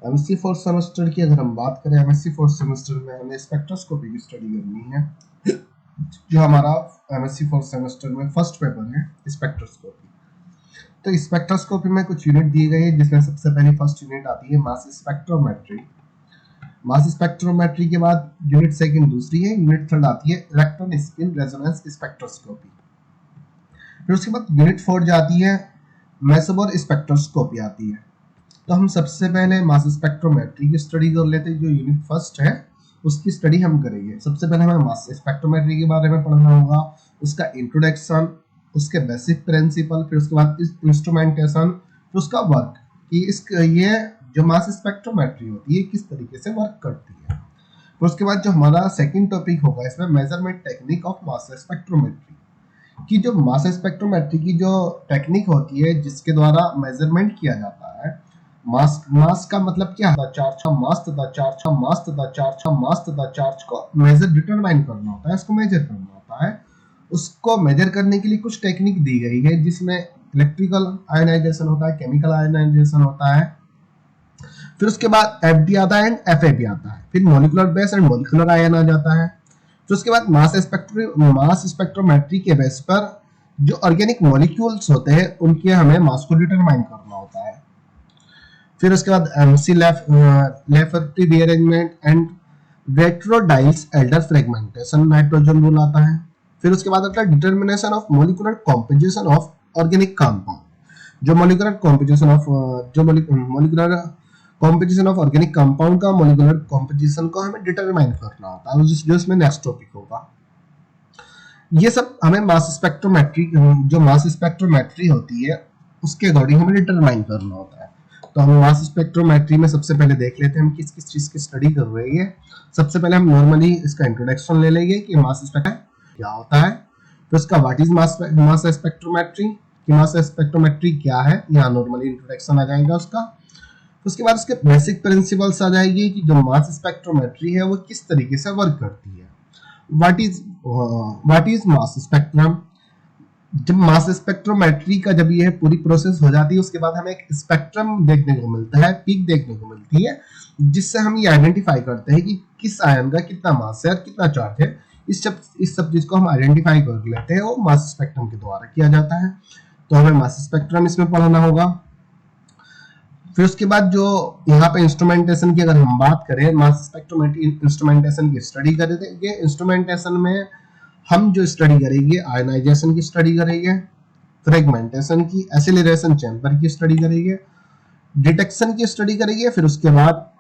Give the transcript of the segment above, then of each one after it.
MSc fourth semester की अगर हम बात करें, एमएससी फोर्थ सेमेस्टर में हमें स्पेक्ट्रोस्कोपी की स्टडी करनी है, जो हमारा एमएससी फोर्थ सेमेस्टर में फर्स्ट पेपर है स्पेक्ट्रोस्कोपी। तो स्पेक्ट्रोस्कोपी में कुछ यूनिट दिए गए हैं, जिसमें सबसे पहली फर्स्ट यूनिट आती है मास स्पेक्ट्रोमेट्री। मास स्पेक्ट्रोमेट्री के बाद यूनिट सेकंड दूसरी है, यूनिट थर्ड आती है इलेक्ट्रॉन स्पिन रेजोनेंस स्पेक्ट्रोस्कोपी। फिर उसके बाद यूनिट फोर्थ जाती है मेसोबर स्पेक्ट्रोस्कोपी आती है। तो हम सबसे पहले मास स्पेक्ट्रोमेट्री की स्टडी कर लेते हैं, जो यूनिट फर्स्ट है उसकी स्टडी हम करेंगे। सबसे पहले हमें मास स्पेक्ट्रोमेट्री के बारे में पढ़ना होगा, उसका इंट्रोडक्शन, उसके बेसिक प्रिंसिपल, फिर उसके बाद इंस्ट्रूमेंटेशन, फिर उसका वर्क कि ये जो मास स्पेक्ट्रोमेट्री होती है किस तरीके से वर्क करती है। फिर उसके बाद जो हमारा सेकंड टॉपिक होगा इसमें measurement technique of mass spectrometry, कि जो मास स्पेक्ट्रोमेट्री की जो टेक्निक होती है जिसके द्वारा मेजरमेंट किया जाता है। मास का मतलब क्या है? चार्ज का मास तथा चार्ज का मास तथा चार्ज का मास तथा चार्ज को मेजर डिटरमाइन करना होता है, इसको मेजर करना होता है। उसको मेजर करने के लिए कुछ टेक्निक दी गई है, जिसमें इलेक्ट्रिकल आयनाइजेशन होता है, केमिकल आयनाइजेशन होता है, फिर उसके बाद एफडी आता है एंड एफएबी आता है, फिर molecular base and molecular ion आ जाता है। फिर उसके बाद मास स्पेक्ट्रोमेट्री के बेस पर जो ऑर्गेनिक मॉलिक्यूल्स होते हैं उनके हमें मास को डिटरमाइन करना होता है। फिर उसके बाद McLafferty rearrangement and retro Diels Alder fragmentation nitrogen rule आता है। फिर उसके बाद आता है determination of molecular composition of organic compound, जो molecular composition of organic compound का मॉलिक्यूलर कॉम्पोजिशन को हमें डिटरमाइन करना होता है, जो इसमें नेक्स्ट टॉपिक होगा। ये सब हमें मास स्पेक्ट्रोमेट्री होती है उसके अकॉर्डिंग हमें डिटरमाइन करना होता है। तो हम मास स्पेक्ट्रोमेट्री में सबसे पहले देख लेते हैं हम किस किस चीज की स्टडी कर रहे हैं। सबसे पहले हम नॉर्मली इसका इंट्रोडक्शन ले लेंगे कि मास स्पेक्ट्रोमेट्री क्या होता है, फिर उसका व्हाट इज मास स्पेक्ट्रोमेट्री, कि मास स्पेक्ट्रोमेट्री क्या है, यहाँ नॉर्मली इंट्रोडक्शन आ जाएगा उसका। उसके बाद उसके बेसिक प्रिंसिपल्स आ जाएगी कि जो मास स्पेक्ट्रोमेट्री है वो किस तरीके से वर्क करती है। What is mass spectrum. जब मास स्पेक्ट्रोमेट्री का जब ये पूरी प्रोसेस हो जाती है उसके बाद हमें एक स्पेक्ट्रम देखने को मिलता है, पीक देखने को मिलती है, जिससे हम ये आइडेंटिफाई करते हैं कि किस आयन का कितना मास है और कितना चार्ज है। इस सब चीज को हम आइडेंटिफाई कर लेते हैं, वो मास स्पेक्ट्रम के द्वारा किया जाता है। तो हमें मास स्पेक्ट्रम इसमें पढ़ना होगा। फिर उसके बाद जो यहाँ पे इंस्ट्रूमेंटेशन की अगर हम बात करें, मास स्पेक्ट्रोमेट्री इंस्ट्रूमेंटेशन की स्टडी करेंगे। इंस्ट्रूमेंटेशन में हम जो स्टडी करेंगे आयनाइजेशन की स्टडी करेंगे, फ्रेगमेंटेशन की, एसिलरेशन चैम्बर की स्टडी करेंगे, डिटेक्शन की स्टडी करेंगे। फिर उसके बाद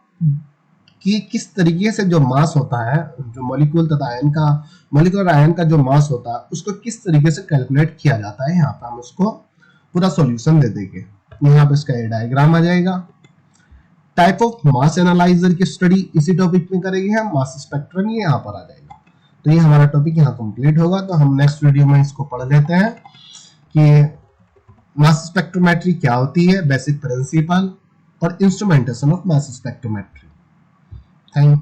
कि किस तरीके से जो मास होता है, जो मॉलिक्यूल तथा आयन का मॉलिक्यूलर आयन का जो मास होता है उसको किस तरीके से कैलकुलेट किया जाता है। यहाँ पे हम उसको पूरा सॉल्यूशन दे देंगे। यहाँ पे इसका डायग्राम आ जाएगा। टाइप ऑफ मास एनालाइजर की स्टडी इसी टॉपिक में करेंगे हम। मास स्पेक्ट्रम ये यहाँ पर आ जाएगा। तो ये हमारा टॉपिक यहाँ कंप्लीट होगा। तो हम नेक्स्ट वीडियो में इसको पढ़ लेते हैं कि मास स्पेक्ट्रोमेट्री क्या होती है, बेसिक प्रिंसिपल और instrumentation of mass spectrometry. Thank you.